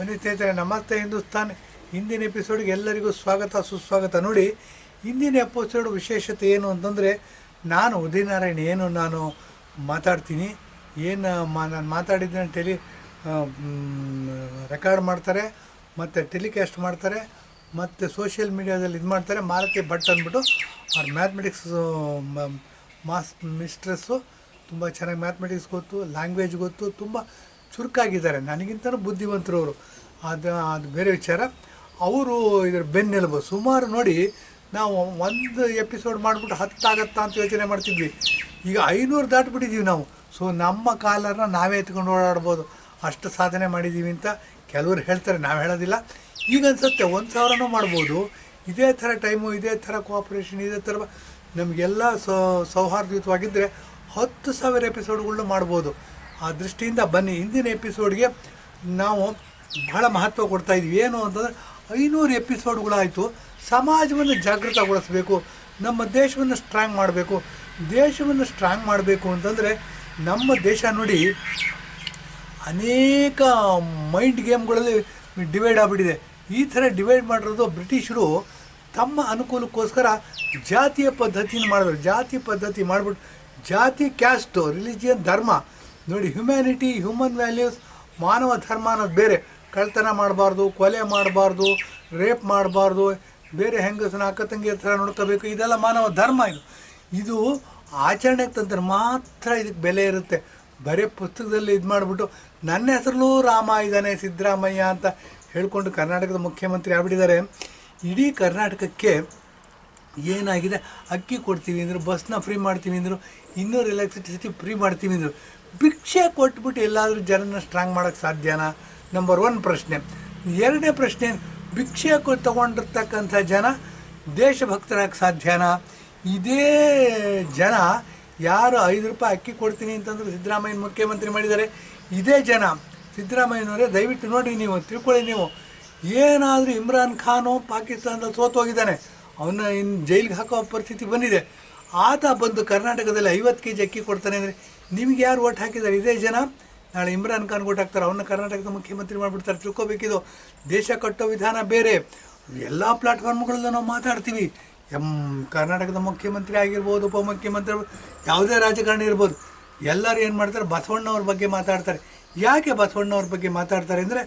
ಬನ್ನಿ ಸ್ನೇಹಿತರೆ, ನಮಸ್ತೆ ಹಿಂದೂಸ್ತಾನ್. ಹಿಂದಿನ ಎಪಿಸೋಡ್ಗೆ ಎಲ್ಲರಿಗೂ ಸ್ವಾಗತ ಸುಸ್ವಾಗತ. ನೋಡಿ, ಹಿಂದಿನ ಎಪಿಸೋಡ್ ವಿಶೇಷತೆ ಏನು ಅಂತಂದರೆ, ನಾನು ಉದಯನಾರಾಯಣ್ ನಾನು ಮಾತಾಡ್ತೀನಿ. ನಾನು ಮಾತಾಡಿದ್ದನ್ನು ರೆಕಾರ್ಡ್ ಮಾಡ್ತಾರೆ ಮತ್ತು ಟೆಲಿಕಾಸ್ಟ್ ಮಾಡ್ತಾರೆ ಮತ್ತು ಸೋಷಿಯಲ್ ಮೀಡಿಯಾದಲ್ಲಿ ಇದು ಮಾಡ್ತಾರೆ. ಮಾಲತಿ ಭಟ್ ಅಂದ್ಬಿಟ್ಟು ಅವ್ರ ಮ್ಯಾಥಮೆಟಿಕ್ಸ್ ಮಿಸ್ಟ್ರೆಸ್ಸು. ತುಂಬ ಚೆನ್ನಾಗಿ ಮ್ಯಾಥಮೆಟಿಕ್ಸ್ ಗೊತ್ತು, ಲ್ಯಾಂಗ್ವೇಜ್ ಗೊತ್ತು, ತುಂಬ ಚುರುಕಾಗಿದ್ದಾರೆ. ನನಗಿಂತಲೂ ಬುದ್ಧಿವಂತರು ಅವರು. ಅದು ಬೇರೆ ವಿಚಾರ. ಅವರು ಇದರ ಬೆನ್ನೆಲುಬು. ಸುಮಾರು ನೋಡಿ, ನಾವು ಒಂದು ಎಪಿಸೋಡ್ ಮಾಡಿಬಿಟ್ಟು 10 ಆಗುತ್ತಾ ಅಂತ ಯೋಚನೆ ಮಾಡ್ತಿದ್ವಿ. ಈಗ 500 ದಾಟಿಬಿಟ್ಟಿದ್ದೀವಿ ನಾವು. ಸೊ ನಮ್ಮ ಕಾಲನ್ನು ನಾವೇ ಎತ್ಕೊಂಡು ಓಡಾಡ್ಬೋದು, ಅಷ್ಟು ಸಾಧನೆ ಮಾಡಿದ್ದೀವಿ ಅಂತ ಕೆಲವರು ಹೇಳ್ತಾರೆ, ನಾವು ಹೇಳೋದಿಲ್ಲ. ಈಗ ಅನಿಸುತ್ತೆ 1000 ಮಾಡ್ಬೋದು. ಇದೇ ಥರ ಟೈಮು, ಇದೇ ಥರ ಕೋಆಪ್ರೇಷನ್, ಇದೇ ಥರ ನಮಗೆಲ್ಲ ಸೌಹಾರ್ದಯುತವಾಗಿದ್ದರೆ 10,000 ಎಪಿಸೋಡ್ಗಳನ್ನ ಮಾಡ್ಬೋದು. ಆ ದೃಷ್ಟಿಯಿಂದ ಬನ್ನಿ, ಹಿಂದಿನ ಎಪಿಸೋಡ್ಗೆ ನಾವು ಬಹಳ ಮಹತ್ವ ಕೊಡ್ತಾಯಿದ್ವಿ. ಏನು ಅಂತಂದರೆ 500 ಎಪಿಸೋಡ್ಗಳಾಯಿತು. ಸಮಾಜವನ್ನು ಜಾಗೃತಗೊಳಿಸಬೇಕು, ನಮ್ಮ ದೇಶವನ್ನು ಸ್ಟ್ರಾಂಗ್ ಮಾಡಬೇಕು. ದೇಶವನ್ನು ಸ್ಟ್ರಾಂಗ್ ಮಾಡಬೇಕು ಅಂತಂದರೆ ನಮ್ಮ ದೇಶ ನೋಡಿ ಅನೇಕ ಮೈಂಡ್ ಗೇಮ್ಗಳಲ್ಲಿ ಡಿವೈಡ್ ಆಗಿಬಿಟ್ಟಿದೆ. ಈ ಥರ ಡಿವೈಡ್ ಮಾಡಿರೋದು ಬ್ರಿಟಿಷರು ತಮ್ಮ ಅನುಕೂಲಕ್ಕೋಸ್ಕರ ಜಾತಿಯ ಪದ್ಧತಿನ ಮಾಡಿದ್ರು. ಜಾತಿ ಪದ್ಧತಿ ಮಾಡಿಬಿಟ್ಟು ಜಾತಿ, ಕ್ಯಾಸ್ಟು, ರಿಲಿಜಿಯನ್, ಧರ್ಮ ನೋಡಿ, ಹ್ಯುಮ್ಯಾನಿಟಿ, ಹ್ಯೂಮನ್ ವ್ಯಾಲ್ಯೂಸ್, ಮಾನವ ಧರ್ಮ ಅನ್ನೋದು ಬೇರೆ. ಕಳ್ತನ ಮಾಡಬಾರ್ದು, ಕೊಲೆ ಮಾಡಬಾರ್ದು, ರೇಪ್ ಮಾಡಬಾರ್ದು, ಬೇರೆ ಹೆಂಗಸನ ಅಕ್ಕ ತಂಗಿಯ ಥರ ನೋಡ್ಕೋಬೇಕು, ಇದೆಲ್ಲ ಮಾನವ ಧರ್ಮ. ಇದು ಆಚರಣೆಗೆ ತಂದ್ರೆ ಮಾತ್ರ ಇದಕ್ಕೆ ಬೆಲೆ ಇರುತ್ತೆ. ಬರೀ ಪುಸ್ತಕದಲ್ಲಿ ಇದು ಮಾಡಿಬಿಟ್ಟು ನನ್ನ ಹೆಸರಲ್ಲೂ ರಾಮ ಇದ್ದಾನೆ, ಸಿದ್ದರಾಮಯ್ಯ ಅಂತ ಹೇಳ್ಕೊಂಡು ಕರ್ನಾಟಕದ ಮುಖ್ಯಮಂತ್ರಿ ಆಗ್ಬಿಟ್ಟಿದ್ದಾರೆ. ಇಡೀ ಕರ್ನಾಟಕಕ್ಕೆ ಏನಾಗಿದೆ, ಅಕ್ಕಿ ಕೊಡ್ತೀವಿ ಅಂದರು, ಬಸ್ನ ಫ್ರೀ ಮಾಡ್ತೀವಿ ಅಂದರು, 200 ಎಲೆಕ್ಟ್ರಿಸಿಟಿ ಫ್ರೀ ಮಾಡ್ತೀವಿ ಅಂದರು. ಭಿಕ್ಷೆ ಕೊಟ್ಬಿಟ್ಟು ಎಲ್ಲಾದರೂ ಜನನ ಸ್ಟ್ರಾಂಗ್ ಮಾಡೋಕ್ಕೆ ಸಾಧ್ಯನಾ? ನಂಬರ್ 1 ಪ್ರಶ್ನೆ. 2ನೇ ಪ್ರಶ್ನೆ, ಭಿಕ್ಷೆ ತೊಗೊಂಡಿರ್ತಕ್ಕಂಥ ಜನ ದೇಶಭಕ್ತರಾಗಿ ಸಾಧ್ಯನಾ? ಇದೇ ಜನ ಯಾರು 5 ರೂಪಾಯಿ ಅಕ್ಕಿ ಕೊಡ್ತೀನಿ ಅಂತಂದ್ರೆ ಸಿದ್ದರಾಮಯ್ಯನ ಮುಖ್ಯಮಂತ್ರಿ ಮಾಡಿದ್ದಾರೆ. ಇದೇ ಜನ ಸಿದ್ದರಾಮಯ್ಯನವರೇ, ದಯವಿಟ್ಟು ನೋಡಿ, ನೀವು ತಿಳ್ಕೊಳ್ಳಿ. ನೀವು ಏನಾದರೂ ಇಮ್ರಾನ್ ಖಾನು ಪಾಕಿಸ್ತಾನದಲ್ಲಿ ಸೋತೋಗಿದ್ದಾನೆ, ಅವನ್ನ ಇನ್ನು ಜೈಲಿಗೆ ಹಾಕೋ ಪರಿಸ್ಥಿತಿ ಬಂದಿದೆ. ಆತ ಬಂದು ಕರ್ನಾಟಕದಲ್ಲಿ 50 kg ಅಕ್ಕಿ ಕೊಡ್ತಾನೆ ಅಂದರೆ ನಿಮ್ಗೆ ಯಾರು ಓಟ್ ಹಾಕಿದ್ದಾರೆ? ಇದೇ ಜನ. ನಾಳೆ ಇಮ್ರಾನ್ ಖಾನ್ ಓಟ್ ಹಾಕ್ತಾರೆ, ಅವನ್ನ ಕರ್ನಾಟಕದ ಮುಖ್ಯಮಂತ್ರಿ ಮಾಡಿಬಿಡ್ತಾರೆ. ತಿಳ್ಕೊಬೇಕಿದು. ದೇಶ ಕಟ್ಟೋ ವಿಧಾನ ಬೇರೆ. ಎಲ್ಲ ಪ್ಲಾಟ್ಫಾರ್ಮ್ಗಳಲ್ಲೂ ನಾವು ಮಾತಾಡ್ತೀವಿ. ಕರ್ನಾಟಕದ ಮುಖ್ಯಮಂತ್ರಿ ಆಗಿರ್ಬೋದು, ಉಪಮುಖ್ಯಮಂತ್ರಿ, ಯಾವುದೇ ರಾಜಕಾರಣಿ ಇರ್ಬೋದು, ಎಲ್ಲರೂ ಏನು ಮಾಡ್ತಾರೆ, ಬಸವಣ್ಣವ್ರ ಬಗ್ಗೆ ಮಾತಾಡ್ತಾರೆ. ಯಾಕೆ ಬಸವಣ್ಣವ್ರ ಬಗ್ಗೆ ಮಾತಾಡ್ತಾರೆ ಅಂದರೆ,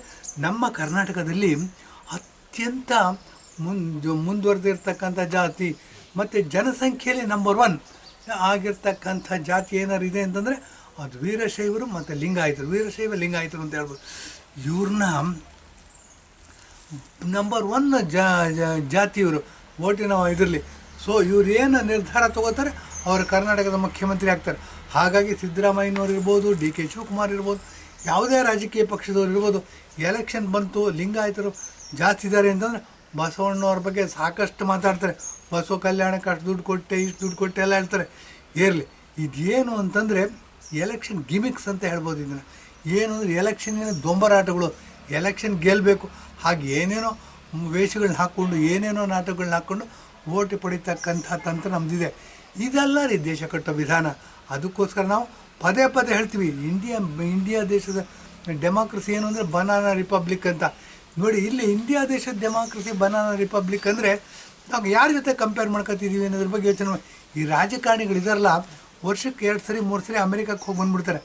ನಮ್ಮ ಕರ್ನಾಟಕದಲ್ಲಿ ಅತ್ಯಂತ ಮುಂದುವರೆದಿರ್ತಕ್ಕಂಥ ಜಾತಿ ಮತ್ತು ಜನಸಂಖ್ಯೆಯಲ್ಲಿ ನಂಬರ್ 1 ಆಗಿರ್ತಕ್ಕಂಥ ಜಾತಿ ಏನಾರು ಇದೆ ಅಂತಂದರೆ ಅದು ವೀರಶೈವರು ಮತ್ತು ಲಿಂಗಾಯತರು. ವೀರಶೈವ ಲಿಂಗಾಯತರು ಅಂತ ಹೇಳ್ಬೋದು. ಇವ್ರನ್ನ ನಂಬರ್ 1 ಜಾತಿಯವರು ಓಟಿನ ಇದರಲ್ಲಿ. ಸೊ ಇವ್ರು ಏನು ನಿರ್ಧಾರ ತೊಗೋತಾರೆ, ಅವರು ಕರ್ನಾಟಕದ ಮುಖ್ಯಮಂತ್ರಿ ಆಗ್ತಾರೆ. ಹಾಗಾಗಿ ಸಿದ್ದರಾಮಯ್ಯನವ್ರು ಇರ್ಬೋದು, DK ಶಿವಕುಮಾರ್ ಇರ್ಬೋದು, ಯಾವುದೇ ರಾಜಕೀಯ ಪಕ್ಷದವ್ರು ಇರ್ಬೋದು, ಎಲೆಕ್ಷನ್ ಬಂತು, ಲಿಂಗಾಯತರು ಜಾಸ್ತಿ ಇದ್ದಾರೆ ಅಂತಂದರೆ ಬಸವಣ್ಣವ್ರ ಬಗ್ಗೆ ಸಾಕಷ್ಟು ಮಾತಾಡ್ತಾರೆ. ಬಸವ ಕಲ್ಯಾಣಕ್ಕೆ ಅಷ್ಟು ದುಡ್ಡು ಕೊಟ್ಟೆ, ಇಷ್ಟು ದುಡ್ಡು ಕೊಟ್ಟೆ ಎಲ್ಲ ಹೇಳ್ತಾರೆ. ಇರಲಿ, ಇದೇನು ಅಂತಂದರೆ ಎಲೆಕ್ಷನ್ ಗಿಮಿಕ್ಸ್ ಅಂತ ಹೇಳ್ಬೋದು. ಇದನ್ನು ಏನು ಅಂದರೆ ಎಲೆಕ್ಷನ್ನಿನ ದೊಂಬರಾಟಗಳು. ಎಲೆಕ್ಷನ್ ಗೆಲ್ಲಬೇಕು, ಹಾಗೆ ಏನೇನೋ ವೇಷಗಳನ್ನ ಹಾಕ್ಕೊಂಡು, ಏನೇನೋ ನಾಟಕಗಳನ್ನ ಹಾಕ್ಕೊಂಡು ಓಟ್ ಪಡಿತಕ್ಕಂಥ ತಂತ್ರ ನಮ್ಮದಿದೆ. ಇದೆಲ್ಲ ರೀ ದೇಶ ಕಟ್ಟೋ ವಿಧಾನ. ಅದಕ್ಕೋಸ್ಕರ ನಾವು ಪದೇ ಪದೇ ಹೇಳ್ತೀವಿ, ಇಂಡಿಯಾ ದೇಶದ ಡೆಮಾಕ್ರಸಿ ಏನು ಅಂದರೆ ಬನಾನಾ ರಿಪಬ್ಲಿಕ್ ಅಂತ. ನೋಡಿ, ಇಲ್ಲಿ ಇಂಡಿಯಾ ದೇಶದ ಡೆಮಾಕ್ರಸಿ ಬನಾನಾ ರಿಪಬ್ಲಿಕ್ ಅಂದರೆ ನಾವು ಯಾರ ಜೊತೆ ಕಂಪೇರ್ ಮಾಡ್ಕೊತಿದ್ದೀವಿ ಅನ್ನೋದ್ರ ಬಗ್ಗೆ ಯೋಚನೆ ಮಾಡಿ. ಈ ರಾಜಕಾರಣಿಗಳಿದಾರಲ್ಲ, ವರ್ಷಕ್ಕೆ 2 ಸರಿ 3 ಸರಿ ಅಮೇರಿಕಕ್ಕೆ ಹೋಗಿ ಬಂದುಬಿಡ್ತಾರೆ.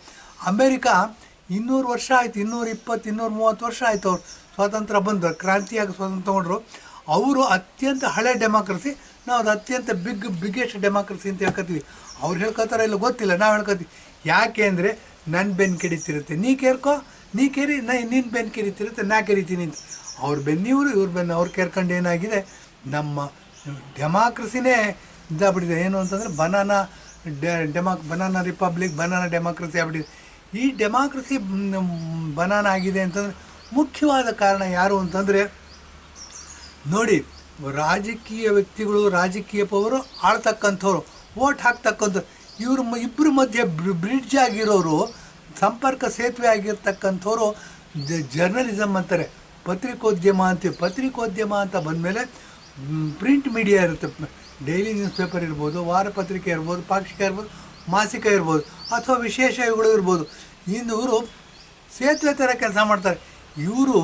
ಅಮೇರಿಕಾ 200 ವರ್ಷ ಆಯಿತು, 220 230 ವರ್ಷ ಆಯಿತು ಅವ್ರು ಸ್ವಾತಂತ್ರ್ಯ ಬಂದು, ಕ್ರಾಂತಿಯಾಗಿ ಸ್ವಾತಂತ್ರ್ಯ ತೊಗೊಂಡ್ರು. ಅವರು ಅತ್ಯಂತ ಹಳೆ ಡೆಮಾಕ್ರಸಿ, ನಾವು ಅದು ಅತ್ಯಂತ ಬಿಗ್ಗೆಸ್ಟ್ ಡೆಮಾಕ್ರಸಿ ಅಂತ ಹೇಳ್ಕೊತೀವಿ. ಅವ್ರು ಹೇಳ್ಕೊತಾರೆ ಇಲ್ಲ ಗೊತ್ತಿಲ್ಲ, ನಾವು ಹೇಳ್ಕೊತೀವಿ. ಯಾಕೆ ಅಂದರೆ ನನ್ನ ಬೆನ್ನು ಕೆಡಿತಿರುತ್ತೆ, ನೀ ಕೇರ್ಕೋ, ನೀ ಕೇರಿ, ನಿನ್ನ ಬೆನ್ನು ಕೆರಿತಿರುತ್ತೆ, ನಾ ಕೆರಿತೀನಿ ಅಂತ. ಅವ್ರ ಬೆನ್ನಿವರು, ಇವ್ರ ಬೆನ್ನು ಅವ್ರು ಕೇರ್ಕೊಂಡು ಏನಾಗಿದೆ, ನಮ್ಮ ಡೆಮಾಕ್ರಸಿನೇ ಇದಾಗ್ಬಿಟ್ಟಿದೆ. ಏನು ಅಂತಂದರೆ ಬನಾನಾ ರಿಪಬ್ಲಿಕ್, ಬನಾನಾ ಡೆಮಾಕ್ರಸಿ ಆಗ್ಬಿಟ್ಟಿದೆ. ಈ ಡೆಮಾಕ್ರಸಿ ಬನಾನಾ ಆಗಿದೆ ಅಂತಂದರೆ ಮುಖ್ಯವಾದ ಕಾರಣ ಯಾರು ಅಂತಂದರೆ, ನೋಡಿ, ರಾಜಕೀಯ ವ್ಯಕ್ತಿಗಳು, ರಾಜಕೀಯ ಪವರು ಆಳ್ತಕ್ಕಂಥವ್ರು, ಓಟ್ ಹಾಕ್ತಕ್ಕಂಥವ್ರು, ಇವ್ರ ಇಬ್ಬರ ಮಧ್ಯೆ ಬ್ರಿಡ್ಜ್ ಆಗಿರೋರು, ಸಂಪರ್ಕ ಸೇತುವೆ ಆಗಿರ್ತಕ್ಕಂಥವ್ರು ಜರ್ನಲಿಸಮ್ ಅಂತಾರೆ, ಪತ್ರಿಕೋದ್ಯಮ ಅಂತೀವಿ. ಪತ್ರಿಕೋದ್ಯಮ ಅಂತ ಬಂದಮೇಲೆ ಪ್ರಿಂಟ್ ಮೀಡಿಯಾ ಇರುತ್ತೆ. ಡೈಲಿ ನ್ಯೂಸ್ ಪೇಪರ್ ಇರ್ಬೋದು, ವಾರಪತ್ರಿಕೆ ಇರ್ಬೋದು, ಪಾಕ್ಷಿಕ ಇರ್ಬೋದು, ಮಾಸಿಕ ಇರ್ಬೋದು, ಅಥವಾ ವಿಶೇಷ ಇವುಗಳು ಇರ್ಬೋದು. ಇವರು ಸೇತುವೆ ಥರ ಕೆಲಸ ಮಾಡ್ತಾರೆ. ಇವರು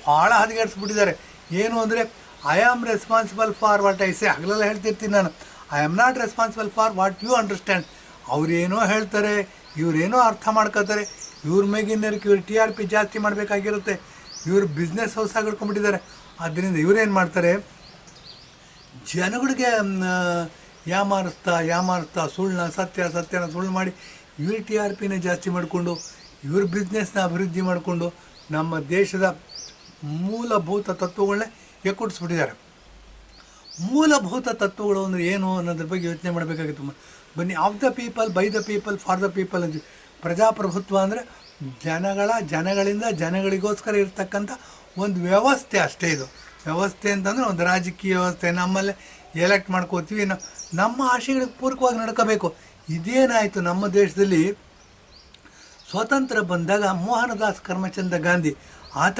ಭಾಳ ಹದಗೆಡಿಸ್ಬಿಟ್ಟಿದ್ದಾರೆ. ಏನು ಅಂದರೆ, I am responsible for what I say. ಹಗಲೆಲ್ಲ ಹೇಳ್ತಿರ್ತೀನಿ ನಾನು, I am not responsible for what you understand. ಅವ್ರೇನೋ ಹೇಳ್ತಾರೆ, ಇವರೇನೋ ಅರ್ಥ ಮಾಡ್ಕೋತಾರೆ, ಇವ್ರ ಮೇಗಿನರಿಗೆ ಇವ್ರು TRP ಜಾಸ್ತಿ ಮಾಡಬೇಕಾಗಿರುತ್ತೆ. ಇವರು ಬಿಸ್ನೆಸ್ ಹೌಸ್ ಆಗಿಡ್ಕೊಂಡ್ಬಿಟ್ಟಿದ್ದಾರೆ. ಆದ್ದರಿಂದ ಇವರೇನು ಮಾಡ್ತಾರೆ, ಜನಗಳಿಗೆ ಯಾಮಾರಿಸ್ತಾ ಸುಳ್ಳನ್ನ ಸತ್ಯನ ಸುಳ್ಳು ಮಾಡಿ ಇವ್ರ TRPನ ಜಾಸ್ತಿ ಮಾಡಿಕೊಂಡು ಇವ್ರ ಬಿಸ್ನೆಸ್ನ ಅಭಿವೃದ್ಧಿ ಮಾಡಿಕೊಂಡು ನಮ್ಮ ದೇಶದ ಮೂಲಭೂತ ತತ್ವಗಳನ್ನೇ ಎಕ್ಕುಡಿಸ್ಬಿಟ್ಟಿದ್ದಾರೆ. ಮೂಲಭೂತ ತತ್ವಗಳು ಅಂದರೆ ಏನು ಅನ್ನೋದ್ರ ಬಗ್ಗೆ ಯೋಚನೆ ಮಾಡಬೇಕಾಗಿತ್ತು. ಬನ್ನಿ, of the people, by the people, for the people ಅಂತ. ಪ್ರಜಾಪ್ರಭುತ್ವ ಅಂದರೆ ಜನಗಳಿಂದ ಜನಗಳಿಗೋಸ್ಕರ ಇರ್ತಕ್ಕಂಥ ಒಂದು ವ್ಯವಸ್ಥೆ ಅಷ್ಟೇ. ಇದು ವ್ಯವಸ್ಥೆ ಅಂತಂದರೆ ಒಂದು ರಾಜಕೀಯ ವ್ಯವಸ್ಥೆ. ನಮ್ಮಲ್ಲೇ ಎಲೆಕ್ಟ್ ಮಾಡ್ಕೋತೀವಿ, ನಮ್ಮ ಆಶಯಗಳಿಗೆ ಪೂರಕವಾಗಿ ನಡ್ಕೋಬೇಕು. ಇದೇನಾಯಿತು ನಮ್ಮ ದೇಶದಲ್ಲಿ ಸ್ವತಂತ್ರ ಬಂದಾಗ, ಮೋಹನದಾಸ್ ಕರಮ್ಚಂದ್ ಗಾಂಧಿ ಆತ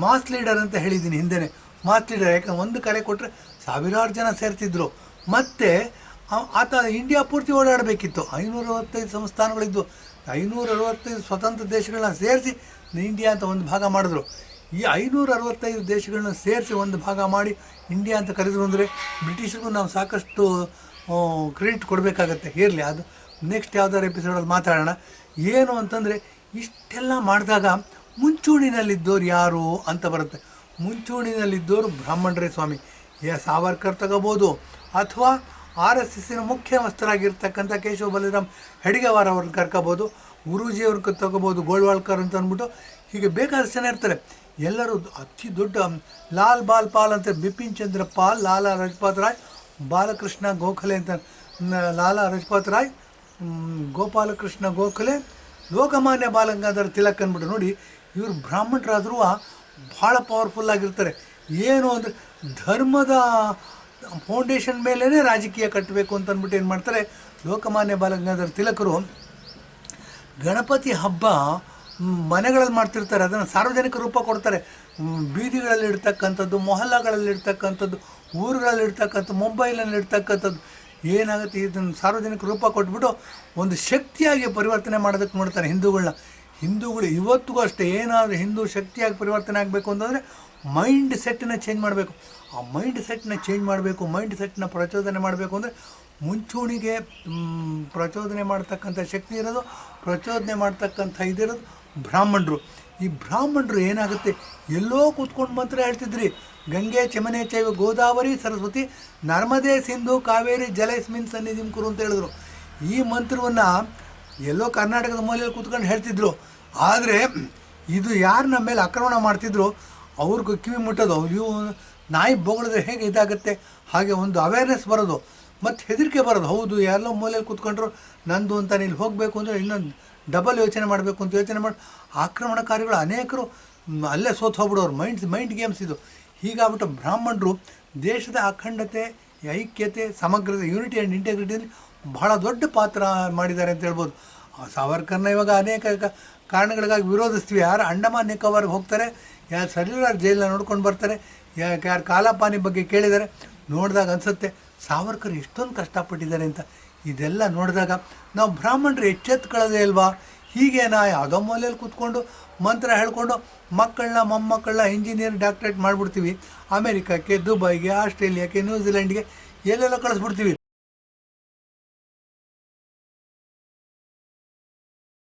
ಮಾಸ್ ಲೀಡರ್ ಅಂತ ಹೇಳಿದ್ದೀನಿ ಹಿಂದೆನೇ, ಮಾಸ್ ಲೀಡರ್. ಯಾಕಂದ್ರೆ ಒಂದು ಕರೆ ಕೊಟ್ಟರೆ ಸಾವಿರಾರು ಜನ ಸೇರ್ತಿದ್ರು. ಮತ್ತು ಆತ ಇಂಡಿಯಾ ಪೂರ್ತಿ ಓಡಾಡಬೇಕಿತ್ತು. 565 ಸಂಸ್ಥಾನಗಳಿದ್ದು, 565 ಸ್ವತಂತ್ರ ದೇಶಗಳನ್ನ ಸೇರಿಸಿ ಇಂಡಿಯಾ ಅಂತ ಒಂದು ಭಾಗ ಮಾಡಿದ್ರು. ಈ 565 ದೇಶಗಳನ್ನ ಸೇರಿಸಿ ಒಂದು ಭಾಗ ಮಾಡಿ ಇಂಡಿಯಾ ಅಂತ ಕರೆದ್ರು ಅಂದರೆ ಬ್ರಿಟಿಷರಿಗೂ ನಾವು ಸಾಕಷ್ಟು ಕ್ರೆಡಿಟ್ ಕೊಡಬೇಕಾಗತ್ತೆ. ಇರಲಿ, ಅದು ನೆಕ್ಸ್ಟ್ ಯಾವ್ದಾದ್ರು ಎಪಿಸೋಡಲ್ಲಿ ಮಾತಾಡೋಣ. ಏನು ಅಂತಂದರೆ, ಇಷ್ಟೆಲ್ಲ ಮಾಡಿದಾಗ ಮುಂಚೂಣಿನಲ್ಲಿದ್ದವ್ರು ಯಾರು ಅಂತ ಬರುತ್ತೆ. ಮುಂಚೂಣಿನಲ್ಲಿದ್ದವರು ಬ್ರಾಹ್ಮಣರೇ ಸ್ವಾಮಿ. ಸಾವರ್ಕರ್ ತಗೋಬೋದು, ಅಥವಾ RSSನ ಮುಖ್ಯಸ್ಥರಾಗಿರ್ತಕ್ಕಂಥ ಕೇಶವ ಬಲಿರಾಮ್ ಹೆಡ್ಗೇವಾರ್ ಅವ್ರನ್ನ ಕರ್ಕೋಬೋದು, ಗುರೂಜಿಯವ್ರನ್ನ ತಗೋಬೋದು, ಗೋಳ್ವಾಳ್ಕರ್ ಅಂತ ಅಂದ್ಬಿಟ್ಟು. ಹೀಗೆ ಬೇಕಾದಷ್ಟು ಜನ ಇರ್ತಾರೆ. ಎಲ್ಲರೂ ಅತಿ ದೊಡ್ಡ ಲಾಲ್ ಬಾಲ್ ಪಾಲ್ ಅಂತ, ಬಿಪಿನ್ ಚಂದ್ರ ಪಾಲ್, ಲಾಲಾ ಲಜಪತ್ ರಾಯ್, ಬಾಲಕೃಷ್ಣ ಗೋಖಲೆ ಅಂತ, ಲಾಲಾ ಲಜಪತ್ ರಾಯ್, ಗೋಪಾಲಕೃಷ್ಣ ಗೋಖಲೆ, ಲೋಕಮಾನ್ಯ ಬಾಲಗಂಗಾಧರ ತಿಲಕ್ ಅಂದ್ಬಿಟ್ಟು. ನೋಡಿ, ಇವರು ಬ್ರಾಹ್ಮಣರಾದರೂ ಭಾಳ ಪವರ್ಫುಲ್ಲಾಗಿರ್ತಾರೆ. ಏನು ಅಂದರೆ, ಧರ್ಮದ ಫೌಂಡೇಶನ್ ಮೇಲೇ ರಾಜಕೀಯ ಕಟ್ಟಬೇಕು ಅಂತ ಅಂದ್ಬಿಟ್ಟು ಏನು ಮಾಡ್ತಾರೆ, ಲೋಕಮಾನ್ಯ ಬಾಲಗಂಗಾಧರ ತಿಲಕರು ಗಣಪತಿ ಹಬ್ಬ ಮನೆಗಳಲ್ಲಿ ಮಾಡ್ತಿರ್ತಾರೆ. ಅದನ್ನು ಸಾರ್ವಜನಿಕ ರೂಪ ಕೊಡ್ತಾರೆ. ಬೀದಿಗಳಲ್ಲಿ ಇಡ್ತಕ್ಕಂಥದ್ದು, ಮೊಹಲ್ಲಾಗಳಲ್ಲಿ ಇಡ್ತಕ್ಕಂಥದ್ದು, ಊರುಗಳಲ್ಲಿ ಇಡ್ತಕ್ಕಂಥ, ಮೊಬೈಲಲ್ಲಿ ಇಡ್ತಕ್ಕಂಥದ್ದು ಏನಾಗುತ್ತೆ, ಇದನ್ನು ಸಾರ್ವಜನಿಕ ರೂಪ ಕೊಟ್ಬಿಟ್ಟು ಒಂದು ಶಕ್ತಿಯಾಗಿ ಪರಿವರ್ತನೆ ಮಾಡೋದಕ್ಕೆ ನೋಡ್ತಾರೆ ಹಿಂದೂಗಳು ಇವತ್ತಿಗೂ ಅಷ್ಟೇ. ಏನಾದರೂ ಹಿಂದೂ ಶಕ್ತಿಯಾಗಿ ಪರಿವರ್ತನೆ ಆಗಬೇಕು ಅಂತಂದರೆ ಮೈಂಡ್ ಸೆಟ್ಟನ್ನ ಚೇಂಜ್ ಮಾಡಬೇಕು. ಆ ಮೈಂಡ್ ಸೆಟ್ಟನ್ನ ಚೇಂಜ್ ಮಾಡಬೇಕು, ಮೈಂಡ್ ಸೆಟ್ಟನ್ನ ಪ್ರಚೋದನೆ ಮಾಡಬೇಕು ಅಂದರೆ ಮುಂಚೂಣಿಗೆ ಪ್ರಚೋದನೆ ಮಾಡ್ತಕ್ಕಂಥ ಶಕ್ತಿ ಇರೋದು, ಪ್ರಚೋದನೆ ಮಾಡ್ತಕ್ಕಂಥ ಇದಿರೋದು ಬ್ರಾಹ್ಮಣರು. ಈ ಬ್ರಾಹ್ಮಣರು ಏನಾಗುತ್ತೆ, ಎಲ್ಲೋ ಕೂತ್ಕೊಂಡು ಮಂತ್ರ ಹೇಳ್ತಿದ್ರಿ, ಗಂಗೆ ಚಮನೆ ಚೈವ ಗೋದಾವರಿ ಸರಸ್ವತಿ ನರ್ಮದೆ ಸಿಂಧು ಕಾವೇರಿ ಜಲಸ್ಮಿನ್ ಸನ್ನಿಧಿಂ ಕುರು ಅಂತ ಹೇಳಿದ್ರು. ಈ ಮಂತ್ರವನ್ನು ಎಲ್ಲೋ ಕರ್ನಾಟಕದ ಮೂಲೆಯಲ್ಲಿ ಕೂತ್ಕೊಂಡು ಹೇಳ್ತಿದ್ರು. ಆದರೆ ಇದು ಯಾರು ನಮ್ಮ ಮೇಲೆ ಆಕ್ರಮಣ ಮಾಡ್ತಿದ್ರು ಅವ್ರಿಗೂ ಕಿವಿ ಮುಟ್ಟೋದು. ಇವು ನಾಯಿ ಬೊಗಳಿದ್ರೆ ಹೇಗೆ ಇದಾಗುತ್ತೆ, ಹಾಗೆ ಒಂದು ಅವೇರ್ನೆಸ್ ಬರೋದು, ಮತ್ತು ಹೆದರಿಕೆ ಬರೋದು. ಹೌದು, ಎಲ್ಲೋ ಮೂಲೆಯಲ್ಲಿ ಕೂತ್ಕೊಂಡ್ರು ನಂದು ಅಂತ ಇಲ್ಲಿ ಹೋಗಬೇಕು ಅಂದರೆ ಇನ್ನೊಂದು ಡಬಲ್ ಯೋಚನೆ ಮಾಡಬೇಕು ಅಂತ ಯೋಚನೆ ಮಾಡಿ ಆಕ್ರಮಣಕಾರಿಗಳು ಅನೇಕರು ಅಲ್ಲೇ ಸೋತು ಹೋಗ್ಬಿಡೋರು. ಮೈಂಡ್ ಗೇಮ್ಸ್ ಇದು. ಹೀಗಾಗ್ಬಿಟ್ಟು ಬ್ರಾಹ್ಮಣರು ದೇಶದ ಅಖಂಡತೆ, ಐಕ್ಯತೆ, ಸಮಗ್ರತೆ, ಯೂನಿಟಿ ಆ್ಯಂಡ್ ಇಂಟೆಗ್ರಿಟಿಯಲ್ಲಿ ಬಹಳ ದೊಡ್ಡ ಪಾತ್ರ ಮಾಡಿದ್ದಾರೆ ಅಂತ ಹೇಳ್ಬೋದು. ಸಾವರ್ಕರ್ನ ಇವಾಗ ಅನೇಕ ಕಾರಣಗಳಿಗಾಗಿ ವಿರೋಧಿಸ್ತೀವಿ. ಯಾರು ಅಂಡಮಾನ್ ನಿಕೋಬಾರ್ಗೆ ಹೋಗ್ತಾರೆ, ಯಾರು ಸೆಲ್ಯುಲರ್ ಜೈಲನ್ನ ನೋಡ್ಕೊಂಡು ಬರ್ತಾರೆ, ಯಾರು ಕಾಲಾಪಾನಿ ಬಗ್ಗೆ ಕೇಳಿದ್ದಾರೆ, ನೋಡಿದಾಗ ಅನಿಸುತ್ತೆ ಸಾವರ್ಕರ್ ಎಷ್ಟೊಂದು ಕಷ್ಟಪಟ್ಟಿದ್ದಾರೆ ಅಂತ. ಇದೆಲ್ಲ ನೋಡಿದಾಗ ನಾವು ಬ್ರಾಹ್ಮಣರು ಎಚ್ಚೆತ್ಕೊಳ್ಳೋದೇ ಅಲ್ವಾ? ಹೀಗೇನಾ ಯಾವುದೋ ಮೂಲೆಯಲ್ಲಿ ಕೂತ್ಕೊಂಡು ಮಂತ್ರ ಹೇಳ್ಕೊಂಡು ಮಕ್ಕಳನ್ನ ಮೊಮ್ಮಕ್ಕಳನ್ನ ಇಂಜಿನಿಯರ್ ಡಾಕ್ಟ್ರೇಟ್ ಮಾಡಿಬಿಡ್ತೀವಿ, ಅಮೇರಿಕಕ್ಕೆ, ದುಬೈಗೆ, ಆಸ್ಟ್ರೇಲಿಯಾಕ್ಕೆ, ನ್ಯೂಜಿಲೆಂಡ್ಗೆ ಎಲ್ಲೆಲ್ಲ ಕಳಿಸ್ಬಿಡ್ತೀವಿ.